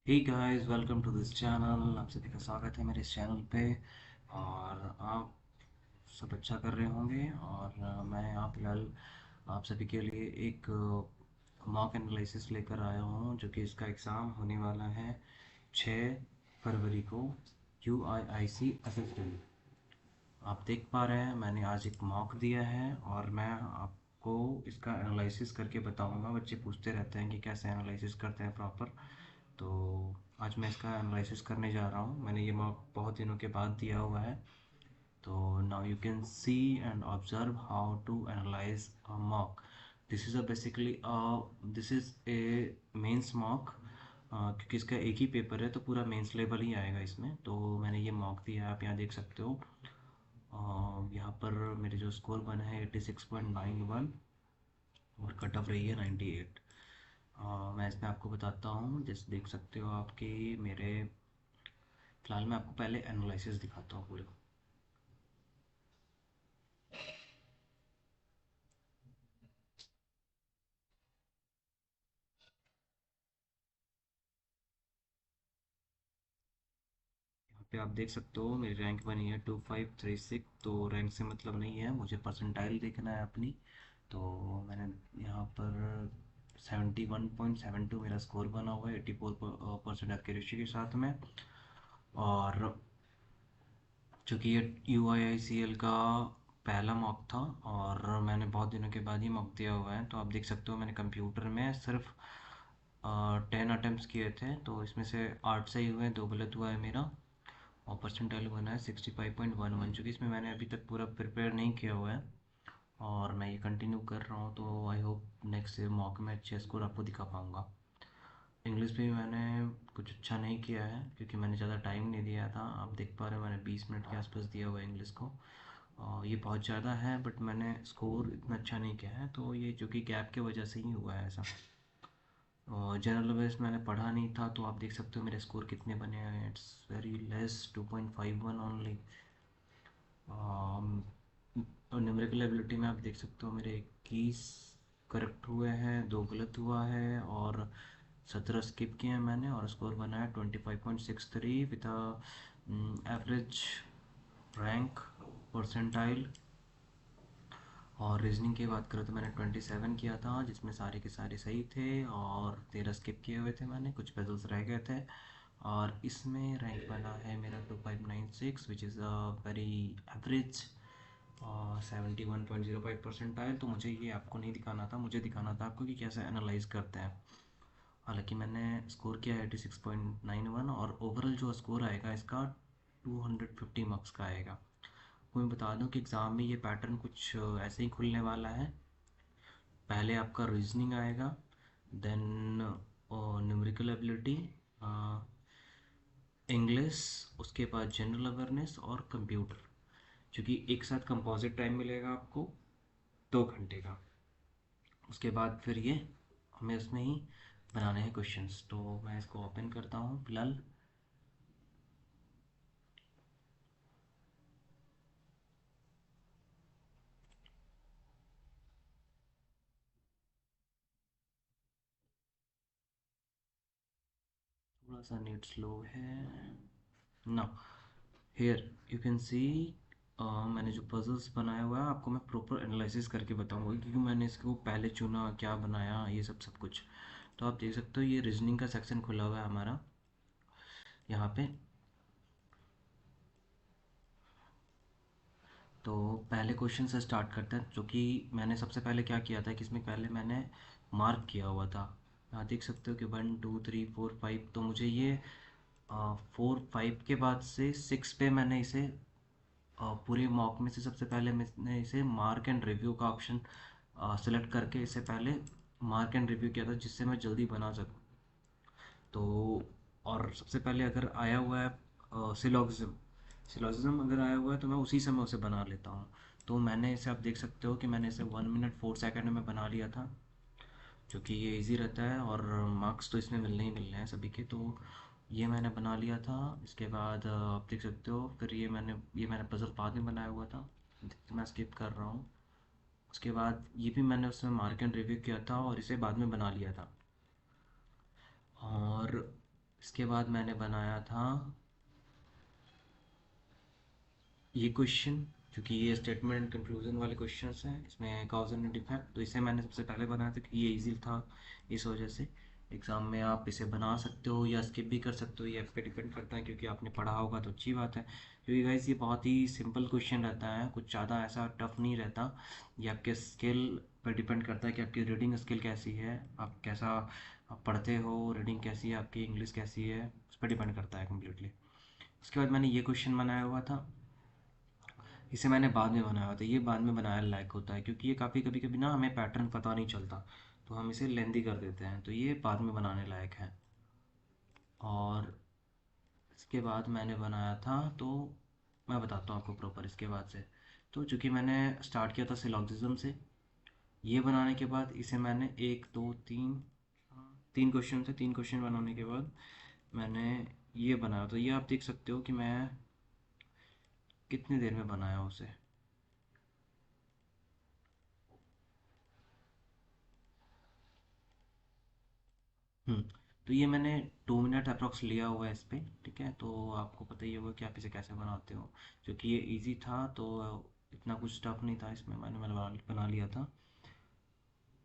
Hey guys, welcome to this channel. आप सभी का स्वागत है मेरे इस चैनल पे। और आप सब अच्छा कर रहे होंगे। और मैं यहाँ फिलहाल आप सभी के लिए एक मॉक एनालिसिस लेकर आया हूँ, जो कि इसका एग्ज़ाम होने वाला है 6 फरवरी को, UIIC असिस्टेंट। आप देख पा रहे हैं, मैंने आज एक मॉक दिया है और मैं आपको इसका एनालिसिस करके बताऊंगा। बच्चे पूछते रहते हैं कि कैसे एनालिसिस करते हैं प्रॉपर। तो आज मैं इसका एनालिसिस करने जा रहा हूँ। मैंने ये मॉक बहुत दिनों के बाद दिया हुआ है। तो now you can see and observe how to analyse a mock. This is a basically this is a mains mock, क्योंकि इसका एक ही पेपर है तो पूरा मेंस लेवल ही आएगा इसमें। तो मैंने ये मॉक दिया है, आप यहाँ देख सकते हो। यहाँ पर मेरे जो स्कोर बना है 86.91 और कट ऑफ रही है 98। मैं इसमें आपको बताता हूँ, जैसे देख सकते हो आपकी मेरे। फिलहाल मैं आपको पहले एनालिसिस दिखाता हूँ पूरे। यहाँ पे आप देख सकते हो मेरी रैंक बनी है 2536। तो रैंक से मतलब नहीं है, मुझे परसेंटाइल देखना है अपनी। तो मैंने यहाँ पर 71.72 मेरा स्कोर बना हुआ है 84% एक्यूरेसी के साथ में। और चूँकि ये UIICL का पहला मॉक था और मैंने बहुत दिनों के बाद ही मॉक दिया हुआ है, तो आप देख सकते हो मैंने कंप्यूटर में सिर्फ 10 अटेम्प्ट्स किए थे। तो इसमें से 8 सही हुए हैं, 2 गलत हुआ है मेरा। और परसेंटाइल बना है 65.11, चूँकि इसमें मैंने अभी तक पूरा प्रिपेयर नहीं किया हुआ है और मैं ये कंटिन्यू कर रहा हूँ। तो आई होप नेक्स्ट मॉक में अच्छे स्कोर आपको दिखा पाऊँगा। इंग्लिश पे भी मैंने कुछ अच्छा नहीं किया है, क्योंकि मैंने ज़्यादा टाइम नहीं दिया था। आप देख पा रहे हो मैंने 20 मिनट के आसपास दिया हुआ है इंग्लिश को। ये बहुत ज़्यादा है, बट मैंने स्कोर इतना अच्छा नहीं किया है, तो ये जो कि गैप की वजह से ही हुआ है ऐसा। और जनरल अवेयर्स मैंने पढ़ा नहीं था, तो आप देख सकते हो मेरे स्कोर कितने बने हैं। It's very less, 2.51 only. और न्यूमेरिकल एबिलिटी में आप देख सकते हो मेरे 21 करेक्ट हुए हैं, 2 गलत हुआ है और 17 स्किप किए हैं मैंने। और स्कोर बना है 25.63 विद एवरेज रैंक परसेंटाइल। और रीजनिंग की बात करें तो मैंने 27 किया था, जिसमें सारे के सारे सही थे और 13 स्किप किए हुए थे मैंने, कुछ पजल्स रह गए थे। और इसमें रैंक बना है मेरा 2596, which is a very average 71.05 percentile. तो मुझे ये आपको नहीं दिखाना था, मुझे दिखाना था आपको कि कैसे एनालाइज करते हैं। हालांकि मैंने स्कोर किया है 86.91 और ओवरऑल जो स्कोर आएगा इसका 250 मार्क्स का आएगा। मैं बता दूं कि एग्ज़ाम में ये पैटर्न कुछ ऐसे ही खुलने वाला है। पहले आपका रीजनिंग आएगा, देन न्यूमेरिकल एबिलिटी, इंग्लिश, उसके बाद जनरल अवेयरनेस और कंप्यूटर। क्योंकि एक साथ कंपोजिट टाइम मिलेगा आपको 2 घंटे का। उसके बाद फिर ये हमें उसमें ही बनाने हैं क्वेश्चंस। तो मैं इसको ओपन करता हूँ फिलहाल। थोड़ा सा नेट स्लो है ना। हेयर यू कैन सी मैंने जो पजल्स बनाया हुआ है आपको मैं प्रॉपर एनालिसिस करके बताऊंगा, क्योंकि मैंने इसको पहले चुना, क्या बनाया, ये सब सब कुछ। तो आप देख सकते हो ये रीजनिंग का सेक्शन खुला हुआ है हमारा यहाँ पे। तो पहले क्वेश्चन से स्टार्ट करते हैं, जो कि मैंने सबसे पहले क्या किया था कि इसमें पहले मैंने मार्क किया हुआ था। यहाँ देख सकते हो कि 1 2 3 4 5। तो मुझे ये 4 5 के बाद से 6 पे मैंने इसे पूरे मॉक में से सबसे पहले मैंने इसे मार्क एंड रिव्यू का ऑप्शन सेलेक्ट करके इसे पहले मार्क एंड रिव्यू किया था, जिससे मैं जल्दी बना सकूँ। तो और सबसे पहले अगर आया हुआ है सिलोगिज्म, सिलोगिज्म अगर आया हुआ है तो मैं उसी समय उसे बना लेता हूँ। तो मैंने इसे, आप देख सकते हो कि मैंने इसे 1 मिनट 4 सेकेंड में बना लिया था, जो कि ये इजी रहता है और मार्क्स तो इसमें मिलने ही मिलने हैं सभी के। तो ये मैंने बना लिया था। इसके बाद आप देख सकते हो फिर ये मैंने पज़ल बाद में बनाया हुआ था, मैं स्किप कर रहा हूँ। उसके बाद ये भी मैंने उसमें मार्क एंड रिव्यू किया था और इसे बाद में बना लिया था। और इसके बाद मैंने बनाया था ये क्वेश्चन, क्योंकि ये स्टेटमेंट एंड कंक्लूजन वाले क्वेश्चंस हैं, इसमें कॉज एंड इफेक्ट, तो इसे मैंने सबसे पहले बनाया था कि ये इजी था। इस वजह से एग्ज़ाम में आप इसे बना सकते हो या स्किप भी कर सकते हो, ये आप पे डिपेंड करता है, क्योंकि आपने पढ़ा होगा तो अच्छी बात है। क्योंकि गाइस ये बहुत ही सिंपल क्वेश्चन रहता है, कुछ ज़्यादा ऐसा टफ नहीं रहता। ये आपके स्किल पर डिपेंड करता है कि आपकी रीडिंग स्किल कैसी है, आप कैसा आप पढ़ते हो, रीडिंग कैसी है आपकी, इंग्लिश कैसी है, उस पर डिपेंड करता है कम्प्लीटली। उसके बाद मैंने ये क्वेश्चन बनाया हुआ था, इसे मैंने बाद में बनाया था। ये बाद में बनाया लायक होता है, क्योंकि ये काफ़ी कभी कभी ना हमें पैटर्न पता नहीं चलता, तो हम इसे लेंदी कर देते हैं, तो ये बाद में बनाने लायक है। और इसके बाद मैंने बनाया था, तो मैं बताता हूँ आपको प्रॉपर इसके बाद से। तो चूँकि मैंने स्टार्ट किया था सिलॉजिज्म से, ये बनाने के बाद इसे मैंने एक दो तीन, तीन क्वेश्चन थे, तीन क्वेश्चन बनाने के बाद मैंने ये बनाया। तो ये आप देख सकते हो कि मैं कितनी देर में बनाया उसे। हुँ। तो ये मैंने 2 मिनट अप्रॉक्स लिया हुआ है इस पे, ठीक है? तो आपको पता ही होगा कि आप इसे कैसे बनाते हो। क्योंकि ये ईज़ी था, तो इतना कुछ टफ नहीं था इसमें, मैंने बना लिया था।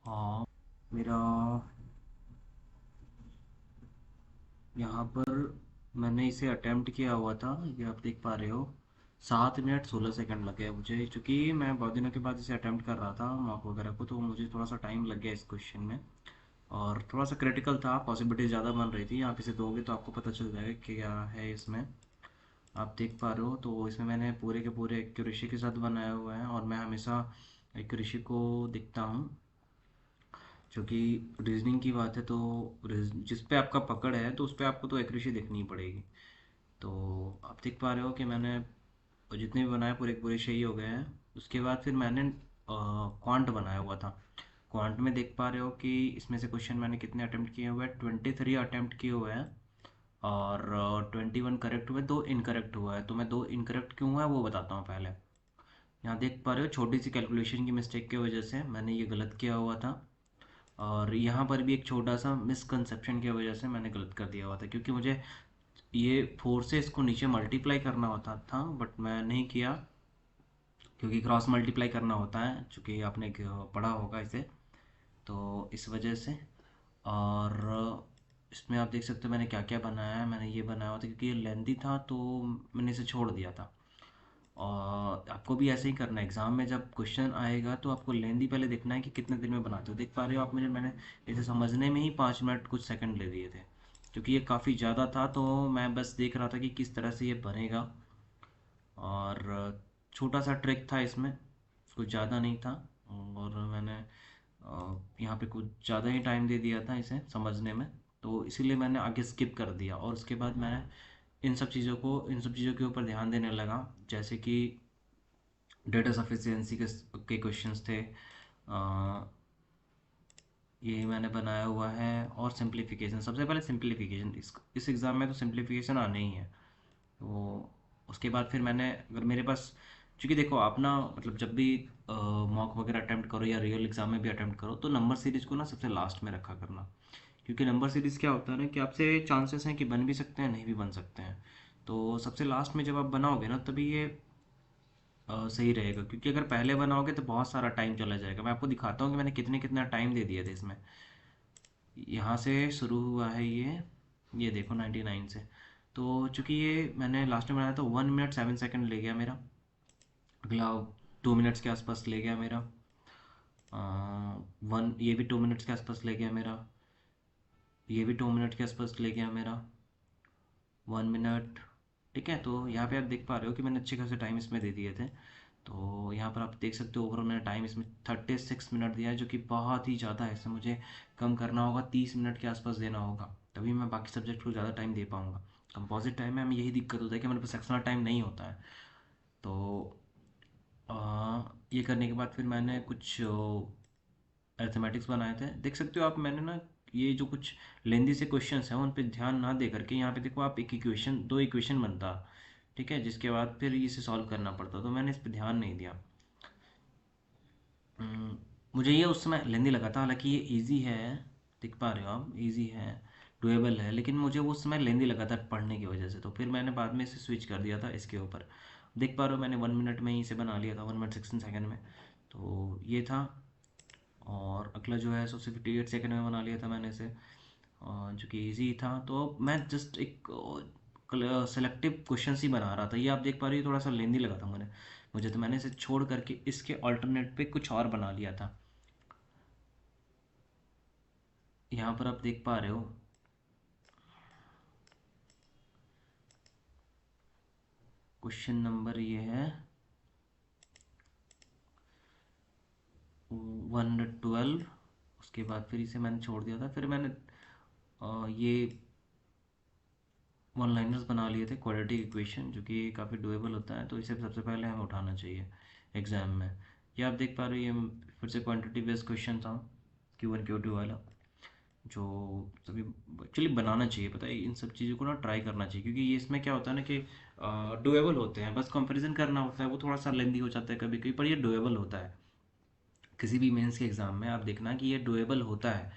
और मेरा यहाँ पर मैंने इसे अटेम्प्ट किया हुआ था, ये आप देख पा रहे हो, 7 मिनट 16 सेकंड लगे मुझे, चूँकि मैं बहुत दिनों के बाद इसे अटेम्प्ट कर रहा था मॉक वगैरह को, तो मुझे थोड़ा-सा टाइम लग गया इस क्वेश्चन में। और थोड़ा-सा क्रिटिकल था, पॉसिबिलिटी ज़्यादा बन रही थी। आप इसे दोगे तो आपको पता चल जाएगा कि क्या है इसमें। आप देख पा रहे हो, तो इसमें मैंने पूरे के पूरे एक्यूरेसी के साथ बनाया हुआ है, और मैं हमेशा एक्यूरेसी को देखता हूँ, क्योंकि रीजनिंग की बात है, तो जिस पे आपका पकड़ है तो उस पे आपको तो एक्यूरेसी देखनी ही पड़ेगी। तो आप देख पा रहे हो कि मैंने जितने भी बनाए पूरे के पूरे सही हो गए हैं। उसके बाद फिर मैंने क्वांट बनाया हुआ था। क्वांट में देख पा रहे हो कि इसमें से क्वेश्चन मैंने कितने अटेम्प्ट किए हुए हैं, 23 अटेम्प्ट किए हुए हैं, और 21 करेक्ट हुए, दो इनकरेक्ट हुआ है। तो मैं दो इनकरेक्ट क्यों हुआ है वो बताता हूँ पहले। यहाँ देख पा रहे हो, छोटी सी कैलकुलेशन की मिस्टेक की वजह से मैंने ये गलत किया हुआ था, और यहाँ पर भी एक छोटा सा मिसकंसेप्शन की वजह से मैंने गलत कर दिया हुआ था, क्योंकि मुझे ये 4 से इसको नीचे मल्टीप्लाई करना होता था, बट मैं नहीं किया, क्योंकि क्रॉस मल्टीप्लाई करना होता है, चूँकि आपने पढ़ा होगा इसे, तो इस वजह से। और इसमें आप देख सकते हो मैंने क्या क्या बनाया है। मैंने ये बनाया हुआ था, क्योंकि ये लेंदी था तो मैंने इसे छोड़ दिया था। और आपको भी ऐसे ही करना है, एग्ज़ाम में जब क्वेश्चन आएगा तो आपको लेंदी पहले देखना है कि कितने दिन में बनाते हो। देख पा रहे हो आप, मैंने इसे समझने में ही 5 मिनट कुछ सेकंड ले दिए थे, क्योंकि ये काफ़ी ज़्यादा था, तो मैं बस देख रहा था कि किस तरह से ये बनेगा। और छोटा सा ट्रिक था इसमें, कुछ ज़्यादा नहीं था, और मैंने यहाँ पे कुछ ज़्यादा ही टाइम दे दिया था इसे समझने में, तो इसीलिए मैंने आगे स्किप कर दिया। और उसके बाद मैंने इन सब चीज़ों के ऊपर ध्यान देने लगा, जैसे कि डेटा सफिशिएंसी के क्वेश्चंस थे, ये मैंने बनाया हुआ है। और सिंप्लीफिकेशन, सबसे पहले सिंप्लीफिकेशन, इस एग्ज़ाम में तो सिंप्लीफिकेशन आने ही है। तो उसके बाद फिर मैंने, अगर मेरे पास, क्योंकि देखो आप ना, मतलब जब भी मॉक वगैरह अटेम्प्ट करो या रियल एग्जाम में भी अटेम्प्ट करो, तो नंबर सीरीज को ना सबसे लास्ट में रखा करना। क्योंकि नंबर सीरीज क्या होता है ना, कि आपसे चांसेस हैं कि बन भी सकते हैं, नहीं भी बन सकते हैं। तो सबसे लास्ट में जब आप बनाओगे ना, तभी ये सही रहेगा, क्योंकि अगर पहले बनाओगे तो बहुत सारा टाइम चला जाएगा। मैं आपको दिखाता हूँ कि मैंने कितने कितना टाइम दे दिया था इसमें। यहाँ से शुरू हुआ है ये देखो 99 से। तो चूंकि ये मैंने लास्ट में बनाया था, 1 मिनट 7 सेकंड ले गया मेरा। अगला 2 मिनट्स के आसपास ले गया मेरा। वन, ये भी 2 मिनट्स के आसपास ले गया मेरा। ये भी 2 मिनट के आसपास ले गया मेरा। 1 मिनट। ठीक है, तो यहाँ पे आप देख पा रहे हो कि मैंने अच्छे खासे टाइम इसमें दे दिए थे। तो यहाँ पर आप देख सकते हो, ओवरऑल मैंने टाइम इसमें 36 मिनट दिया है, जो कि बहुत ही ज़्यादा है। इससे मुझे कम करना होगा, 30 मिनट के आसपास देना होगा, तभी मैं बाकी सब्जेक्ट को ज़्यादा टाइम दे पाऊँगा। कंपोजिट टाइम में हमें यही दिक्कत होता है कि हमारे पास एक्स्ट्रा टाइम नहीं होता है। तो ये करने के बाद फिर मैंने कुछ अर्थमेटिक्स बनाए थे, देख सकते हो आप। मैंने ना ये जो कुछ लेंदी से क्वेश्चंस हैं उन पे ध्यान ना दे करके, यहाँ पे देखो आप, एक इक्वेशन, दो इक्वेशन बनता, ठीक है, जिसके बाद फिर इसे सॉल्व करना पड़ता, तो मैंने इस पे ध्यान नहीं दिया। मुझे ये उस समय लेंदी लगा था, हालांकि ये इजी है, देख पा रहे हो आप, इजी है। डुएबल है, लेकिन मुझे वो उस समय लेंदी लगा था पढ़ने की वजह से, तो फिर मैंने बाद में इसे स्विच कर दिया था इसके ऊपर। देख पा रहे हो मैंने 1 मिनट में ही इसे बना लिया था, 1 मिनट 16 सेकेंड में। तो ये था। और अगला जो है सो 58 सेकेंड में बना लिया था मैंने इसे, जो कि इजी था। तो मैं जस्ट एक सेलेक्टिव क्वेश्चन ही बना रहा था। ये आप देख पा रहे हो थोड़ा सा लेंदी लगा था मुझे, तो मैंने इसे छोड़ करके इसके अल्टरनेट पे कुछ और बना लिया था। यहाँ पर आप देख पा रहे हो क्वेश्चन नंबर ये है 112। उसके बाद फिर इसे मैंने छोड़ दिया था, फिर मैंने ये वन लाइनर्स बना लिए थे, क्वाड्रेटिक इक्वेशन, जो कि काफ़ी डुएबल होता है। तो इसे सबसे पहले हमें उठाना चाहिए एग्जाम में। ये आप देख पा रहे हो, ये फिर से क्वांटिटी बेस्ड क्वेश्चन था, Q1 Q2 वाला, जो सभी एक्चुअली बनाना चाहिए। पता है इन सब चीज़ों को ना ट्राई करना चाहिए, क्योंकि ये इसमें क्या होता है ना कि डुएबल होते हैं, बस कंपैरिजन करना होता है, वो थोड़ा सा लेंदी हो जाता है कभी कभी, पर ये डुएबल होता है। किसी भी मेंस के एग्ज़ाम में आप देखना कि ये डुएबल होता है।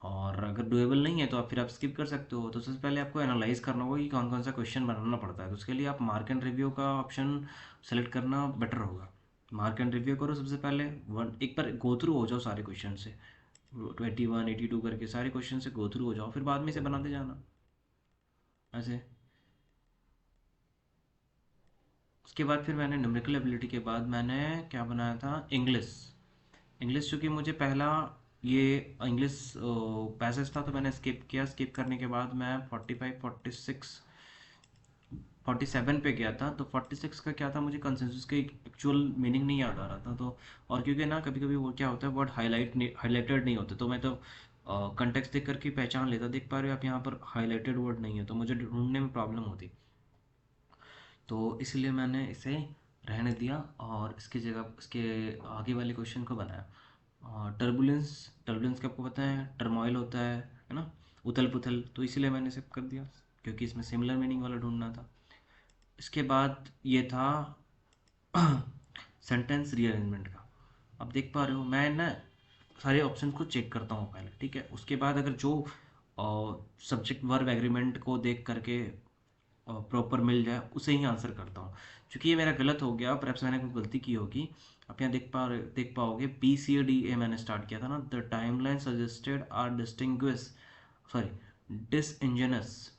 और अगर डुएबल नहीं है तो आप फिर आप स्किप कर सकते हो। तो सबसे पहले आपको एनालाइज करना होगा कि कौन कौन सा क्वेश्चन बनाना पड़ता है, तो उसके लिए आप मार्क एंड रिव्यू का ऑप्शन सेलेक्ट करना बेटर होगा। मार्क एंड रिव्यू करो सबसे पहले, वन एक बार गो थ्रू हो जाओ सारे क्वेश्चन से, 21 82 करके सारे क्वेश्चन से गो थ्रू हो जाओ, फिर बाद में इसे बनाते जाना ऐसे। उसके बाद फिर मैंने न्यूमेरिकल एबिलिटी के बाद मैंने क्या बनाया था, इंग्लिश। इंग्लिश चूँकि मुझे पहला ये इंग्लिश पैसेज था, तो मैंने स्किप किया। स्किप करने के बाद मैं 45 46 47 पे गया था। तो 46 का क्या था, मुझे कंसेंसस का एक्चुअल मीनिंग नहीं याद आ रहा था। तो और क्योंकि ना कभी कभी वो क्या होता है, वर्ड हाईलाइटेड नहीं होते, तो मैं तो कंटेक्स्ट देख करके पहचान लेता। देख पा रहे हो आप यहाँ पर हाईलाइटेड वर्ड नहीं है, तो मुझे ढूंढने में प्रॉब्लम होती। तो इसलिए मैंने इसे रहने दिया और इसकी जगह इसके आगे वाले क्वेश्चन को बनाया। टर्बुलेंस, टर्बुलेंस का आपको पता है टर्मोइल होता है ना, उथल पुथल, तो इसीलिए मैंने इसे कर दिया, क्योंकि इसमें सिमिलर मीनिंग वाला ढूंढना था। इसके बाद ये था सेंटेंस रीअरेंजमेंट का। अब देख पा रहे हो मैं ना सारे ऑप्शन को चेक करता हूँ पहले, ठीक है। उसके बाद अगर जो सब्जेक्ट वर्ब एग्रीमेंट को देख करके प्रॉपर मिल जाए, उसे ही आंसर करता हूँ। क्योंकि ये मेरा गलत हो गया, पर मैंने कोई गलती की होगी। आप यहाँ देख पाओगे BCD मैंने स्टार्ट किया था ना, the timeline suggested are distinguish sorry disingenuous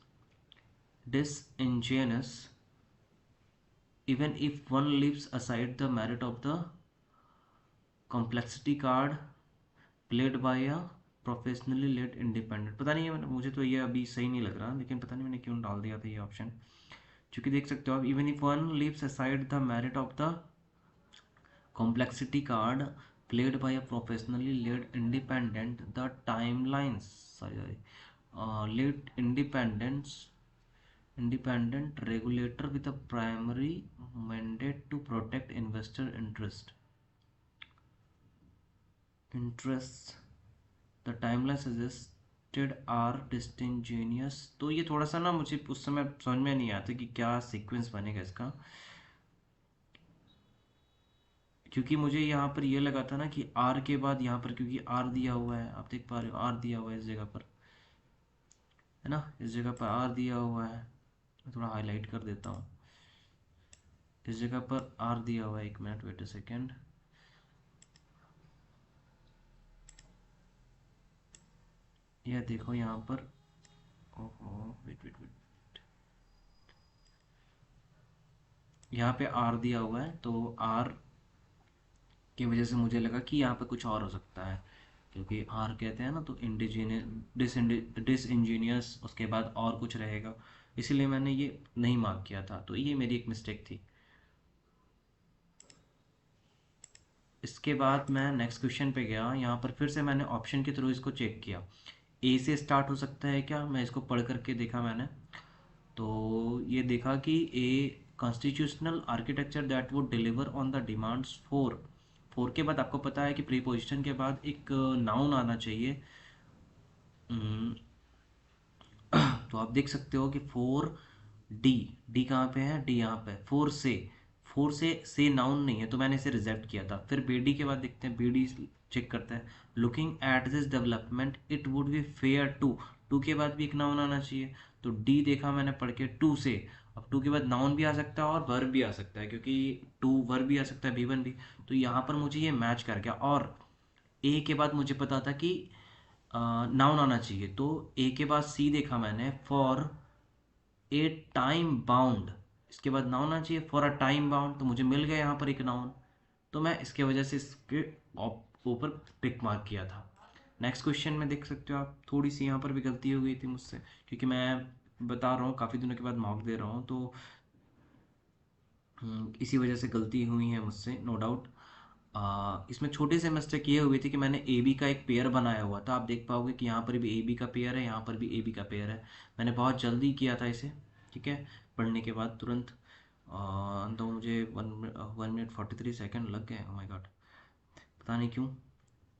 disingenuous even if one leaves aside the merit of the complexity card played by a professionally led independent. पता नहीं है मुझे तो ये अभी सही नहीं लग रहा, लेकिन पता नहीं मैंने क्यों डाल दिया था ये ऑप्शन। क्योंकि देख सकते हो आप, even if one leaves aside the merit of the complexity card played by a professionally led independent the timelines lead independent regulator with a primary mandate to protect investor interests the timeline suggested are disingenuous। तो ये थोड़ा सा ना मुझे उस समय समझ में नहीं आता कि क्या सीक्वेंस बनेगा इसका, क्योंकि मुझे यहाँ पर ये लगा था ना कि आर के बाद यहाँ पर, क्योंकि आर दिया हुआ है, आप देख पा रहे हो आर दिया हुआ है इस जगह पर, है ना, इस जगह पर आर दिया हुआ है। मैं थोड़ा हाईलाइट कर देता हूँ, इस जगह पर आर दिया हुआ है। 1 मिनट वेट अ सेकेंड। यह देखो यहाँ पर, ओहो वेट वेट वेट, यहाँ पे आर दिया हुआ है, तो आर की वजह से मुझे लगा कि यहाँ पे कुछ और हो सकता है, क्योंकि आर कहते हैं ना, तो डिसइंजीनियस उसके बाद और कुछ रहेगा, इसीलिए मैंने ये नहीं मार्क किया था। तो ये मेरी एक मिस्टेक थी। इसके बाद मैं नेक्स्ट क्वेश्चन पे गया। यहाँ पर फिर से मैंने ऑप्शन के थ्रू इसको चेक किया, ए से स्टार्ट हो सकता है क्या, मैं इसको पढ़ करके देखा मैंने। तो ये देखा कि a constitutional architecture that would deliver on the demands four. Four के बाद आपको पता है कि प्रीपोजिशन के बाद एक नाउन आना चाहिए। हम्म, तो आप देख सकते हो कि फोर डी, डी कहाँ पे है, डी यहाँ पे, फोर से नाउन नहीं है, तो मैंने इसे रिजेक्ट किया था। फिर बी डी के बाद देखते हैं, बी डी चेक करते हैं। Looking at this development it would be fair to, to के बाद भी एक नाउन आना चाहिए। तो डी देखा मैंने पढ़ के टू से, अब टू के बाद नाउन भी आ सकता है और वर्ब भी आ सकता है, क्योंकि टू वर्ब भी आ सकता है, बी वन भी। तो यहाँ पर मुझे ये मैच कर गया। और ए के बाद मुझे पता था कि नाउन आना चाहिए, तो ए के बाद सी देखा मैंने, फॉर ए टाइम बाउंड, इसके बाद नाउन आना चाहिए फॉर अ टाइम बाउंड, तो मुझे मिल गया यहाँ पर एक नाउन। तो मैं इसके वजह से इसके ऊपर टिक मार्क किया था। नेक्स्ट क्वेश्चन में देख सकते हो आप, थोड़ी सी यहाँ पर भी गलती हो गई थी मुझसे, क्योंकि मैं बता रहा हूँ काफ़ी दिनों के बाद मार्क दे रहा हूँ, तो इसी वजह से गलती हुई है मुझसे, नो डाउट। इसमें छोटे से मिस्टेक ये हुई थी कि मैंने ए बी का एक पेयर बनाया हुआ था। आप देख पाओगे कि यहाँ पर भी ए बी का पेयर है, यहाँ पर भी ए बी का पेयर है। मैंने बहुत जल्दी किया था इसे, ठीक है, पढ़ने के बाद तुरंत। तो मुझे 1 मिनट 43 सेकेंड लग गए, ओ माय गॉड, पता नहीं क्यों।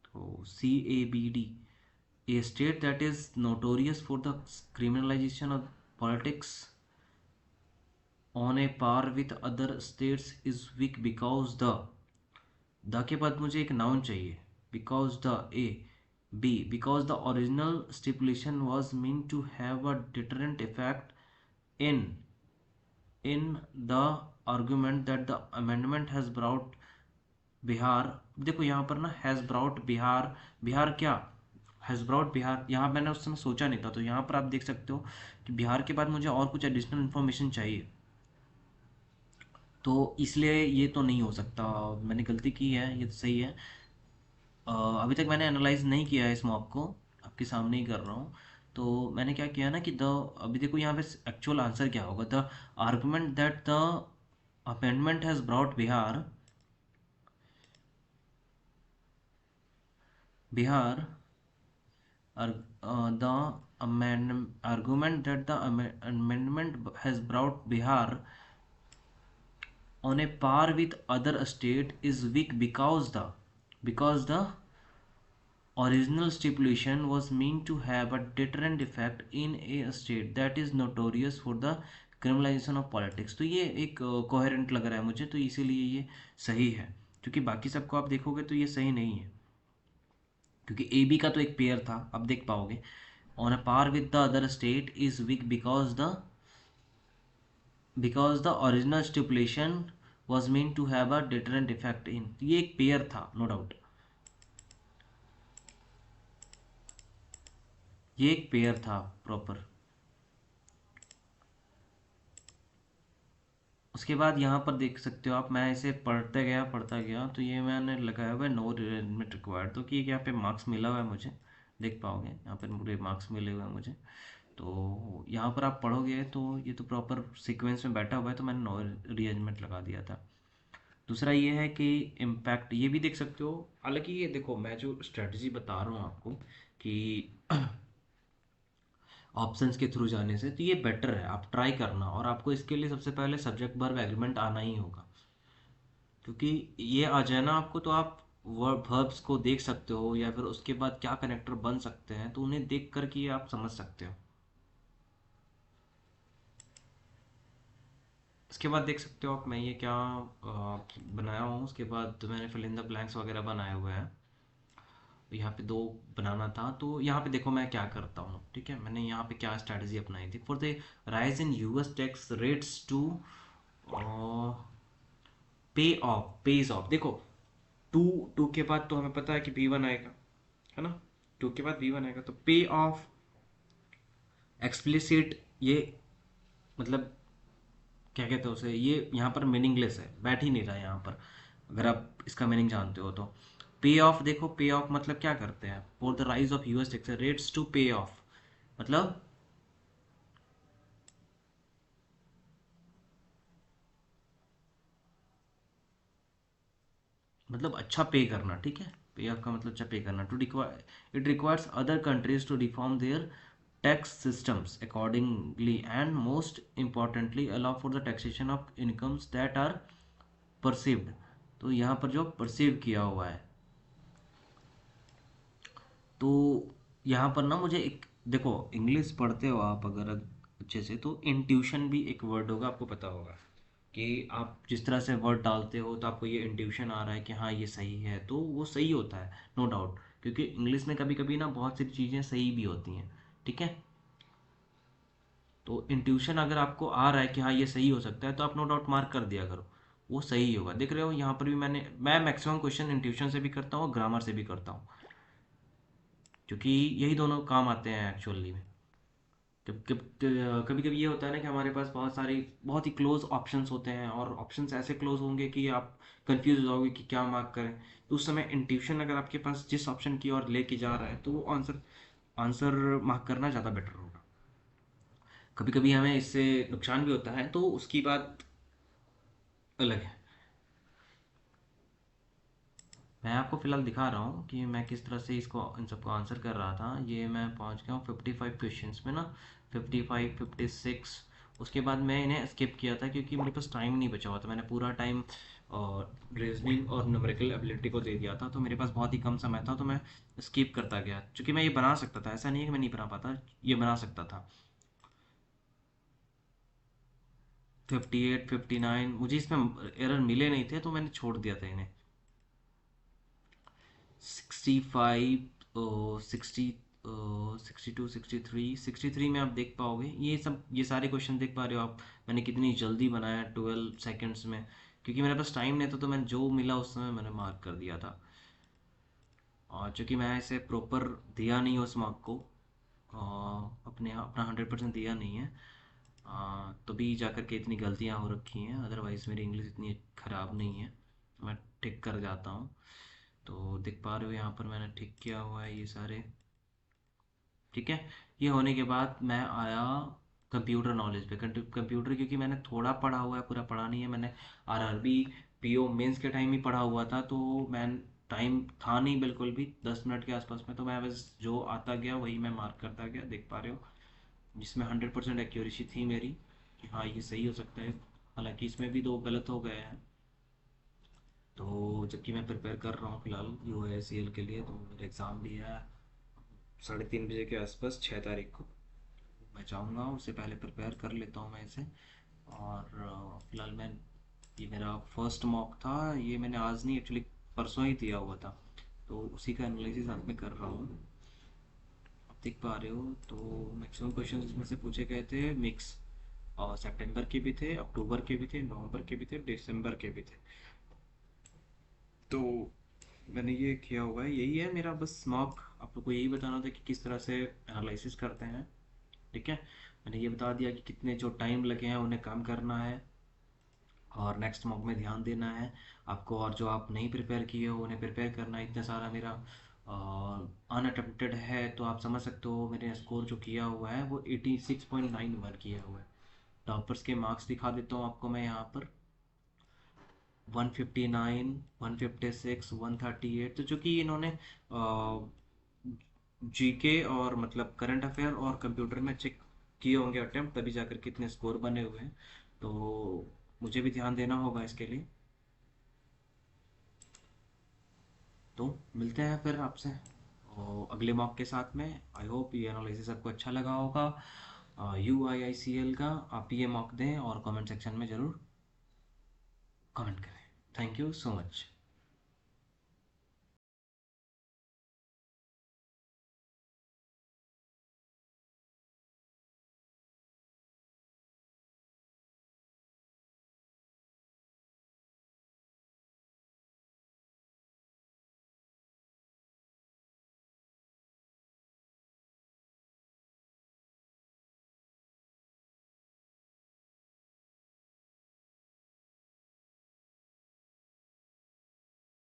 तो CABD, a state that is notorious for the criminalization of politics on a par with other states is weak because the के बाद मुझे एक नाउन चाहिए, because the a b because the original stipulation was meant to have a deterrent effect in the argument that the amendment has brought Bihar. देखो यहाँ पर ना has brought Bihar, Bihar क्या, हैज़ ब्रॉट बिहार, यहाँ मैंने उस समय सोचा नहीं था। तो यहाँ पर आप देख सकते हो कि बिहार के बाद मुझे और कुछ एडिशनल इन्फॉर्मेशन चाहिए, तो इसलिए ये तो नहीं हो सकता। मैंने गलती की है, ये तो सही है। अभी तक मैंने एनालाइज नहीं किया है इस मॉक को, आपके सामने ही कर रहा हूँ। तो मैंने क्या किया ना कि द, अभी देखो यहाँ पे एक्चुअल आंसर क्या होगा, the argument that the amendment has brought Bihar, Bihar the argument that the amendment has brought Bihar on a par with other state is weak because the original stipulation was meant to have a deterrent effect in a state that is notorious for the criminalization of politics। तो ये एक coherent लग रहा है मुझे, तो इसीलिए ये सही है, क्योंकि बाकी सबको आप देखोगे तो ये सही नहीं है, क्योंकि ए बी का तो एक पेयर था, अब देख पाओगे। On a par with the other state is weak because the original stipulation was meant to have a deterrent effect in, ये एक पेयर था नो डाउट, ये एक पेयर था प्रॉपर। उसके बाद यहाँ पर देख सकते हो आप, मैं इसे पढ़ता गया, तो ये मैंने लगाया हुआ है नो रिअरेंजमेंट रिक्वायर्ड, तो कि यहाँ पे मार्क्स मिला हुआ है मुझे, देख पाओगे यहाँ पर पूरे मार्क्स मिले हुए हैं मुझे। तो यहाँ पर आप पढ़ोगे तो ये तो प्रॉपर सीक्वेंस में बैठा हुआ है, तो मैंने नो रिअरेंजमेंट लगा दिया था। दूसरा ये है कि इम्पैक्ट, ये भी देख सकते हो। हालांकि ये देखो, मैं जो स्ट्रेटजी बता रहा हूँ आपको कि ऑप्शंस के थ्रू जाने से, तो ये बेटर है, आप ट्राई करना। और आपको इसके लिए सबसे पहले सब्जेक्ट वर्ब एग्रीमेंट आना ही होगा, क्योंकि ये आ जाए ना आपको, तो आप वर्ब्स को देख सकते हो, या फिर उसके बाद क्या कनेक्टर बन सकते हैं, तो उन्हें देख कर के आप समझ सकते हो। इसके बाद देख सकते हो आप, मैं ये क्या बनाया हूँ, उसके बाद तो मैंने फिल इन द ब्लैंक्स वगैरह बनाए हुए हैं। यहाँ पे दो बनाना था, तो यहाँ पे देखो मैं क्या करता हूँ, ठीक है, मैंने यहाँ पे क्या स्ट्रैटेजी अपनाई थी। For the rise in US tax rates to pay off, page of, देखो टू, टू के बाद तो हमें पता है कि बी वन आएगा, है ना, टू के बाद बी वन आएगा, तो पे ऑफ एक्सप्लिसिट, ये मतलब क्या कहते हैं उसे, ये यहाँ पर मीनिंगलेस है, बैठ ही नहीं रहा यहाँ पर, अगर आप इसका मीनिंग जानते हो तो। पे ऑफ, देखो पे ऑफ मतलब क्या करते हैं, for the rise of US tax rates to pay off, मतलब अच्छा पे करना, ठीक है। पे ऑफ का मतलब अच्छा पे करना। To require, it requires other countries to reform their tax systems accordingly and most importantly allow for the taxation of incomes that are perceived, तो यहाँ पर जो परसीव किया हुआ है, तो यहाँ पर ना मुझे एक, देखो इंग्लिश पढ़ते हो आप अगर अच्छे से, तो इंट्यूशन भी एक वर्ड होगा, आपको पता होगा कि आप जिस तरह से वर्ड डालते हो तो आपको ये इंट्यूशन आ रहा है कि हाँ ये सही है, तो वो सही होता है, नो डाउट। क्योंकि इंग्लिश में कभी कभी ना बहुत सारी चीज़ें सही भी होती हैं, ठीक है। तो इंट्यूशन अगर आपको आ रहा है कि हाँ ये सही हो सकता है, तो आप नो डाउट मार्क कर दिया करो, वो सही होगा। देख रहे हो यहाँ पर भी मैं मैक्सिमम क्वेश्चन इंट्यूशन से भी करता हूँ, ग्रामर से भी करता हूँ, क्योंकि यही दोनों काम आते हैं एक्चुअली में। कभी कभी ये होता है ना कि हमारे पास बहुत सारे बहुत ही क्लोज ऑप्शंस होते हैं, और ऑप्शंस ऐसे क्लोज होंगे कि आप कंफ्यूज हो जाओगे कि क्या मार्क करें। तो उस समय इंट्यूशन अगर आपके पास जिस ऑप्शन की ओर लेके जा रहा है, तो वो आंसर आंसर मार्क करना ज़्यादा बेटर होगा। कभी कभी हमें इससे नुकसान भी होता है, तो उसकी बात अलग है। मैं आपको फिलहाल दिखा रहा हूँ कि मैं किस तरह से इसको इन सबको आंसर कर रहा था। ये मैं पहुँच गया हूँ 55 क्वेश्चंस में ना, 55 56। उसके बाद मैं इन्हें स्किप किया था क्योंकि मेरे पास टाइम नहीं बचा हुआ था। मैंने पूरा टाइम और रीजनिंग और न्यूमेरिकल एबिलिटी को दे दिया था, तो मेरे पास बहुत ही कम समय था, तो मैं स्किप करता गया। क्योंकि मैं ये बना सकता था, ऐसा नहीं है कि मैं नहीं बना पाता, ये बना सकता था। 58 59 मुझे इसमें एरर मिले नहीं थे, तो मैंने छोड़ दिया था इन्हें। 65 60 62 63 में आप देख पाओगे, ये सब ये सारे क्वेश्चन देख पा रहे हो आप। मैंने कितनी जल्दी बनाया 12 सेकेंड्स में, क्योंकि मेरे पास टाइम नहीं था, तो मैंने जो मिला उस समय मैंने मार्क कर दिया था। और चूंकि मैं इसे प्रॉपर दिया नहीं उस मार्क को, अपना 100% दिया नहीं है, तो भी जाकर के इतनी गलतियां हो रखी हैं। अदरवाइज़ मेरी इंग्लिश इतनी ख़राब नहीं है, मैं ठीक कर जाता हूँ। तो देख पा रहे हो यहाँ पर मैंने ठीक किया हुआ है ये सारे, ठीक है। ये होने के बाद मैं आया कंप्यूटर नॉलेज पे। कंप्यूटर क्योंकि मैंने थोड़ा पढ़ा हुआ है, पूरा पढ़ा नहीं है मैंने। आरआरबी पीओ मेंस के टाइम ही पढ़ा हुआ था, तो मैं टाइम था नहीं बिल्कुल भी 10 मिनट के आसपास में, तो मैं बस जो आता गया वही मैं मार्क करता गया, देख पा रहे हो। जिसमें 100% एक्यूरेसी थी मेरी कि हाँ ये सही हो सकता है। हालांकि इसमें भी दो गलत हो गए हैं। तो जबकि मैं प्रिपेयर कर रहा हूँ फिलहाल यूएससीएल के लिए, तो मेरा एग्ज़ाम भी है 3:30 बजे के आसपास, 6 तारीख को। मैं चाहूँगा उससे पहले प्रिपेयर कर लेता हूँ मैं इसे। और फिलहाल मैं ये मेरा फर्स्ट मॉक था, ये मैंने आज नहीं, एक्चुअली परसों ही दिया हुआ था, तो उसी का एनालिसिस आज मैं कर रहा हूँ। आप देख पा रहे हो, तो मैक्सिमम क्वेश्चन इसमें से पूछे गए थे मिक्स, और सितंबर के भी थे, अक्टूबर के भी थे, नवंबर के भी थे, दिसंबर के भी थे। तो मैंने ये किया हुआ है, यही है मेरा बस मॉक। आप लोग को यही बताना था कि किस तरह से एनालिसिस करते हैं, ठीक है। मैंने ये बता दिया कि कितने जो टाइम लगे हैं उन्हें काम करना है, और नेक्स्ट मॉक में ध्यान देना है आपको। और जो आप नहीं प्रिपेयर किए हो उन्हें प्रिपेयर करना है। इतना सारा मेरा अनअटेम्प्टेड है, तो आप समझ सकते हो मेरे स्कोर जो किया हुआ है वो 86.91 किया हुआ है। टॉपर्स के मार्क्स दिखा देता हूँ आपको मैं यहाँ पर। 159, 156, 138। तो चूंकि इन्होंने जीके और मतलब करंट अफेयर और कंप्यूटर में चेक किए होंगे अटेम्प्ट, तभी जाकर कितने स्कोर बने हुए हैं, तो मुझे भी ध्यान देना होगा इसके लिए। तो मिलते हैं फिर आपसे और अगले मॉक के साथ में। आई होप ये एनालिसिस आपको अच्छा लगा होगा UIICL का। आप ये मॉक दें और कमेंट सेक्शन में ज़रूर कमेंट करें। Thank you so much.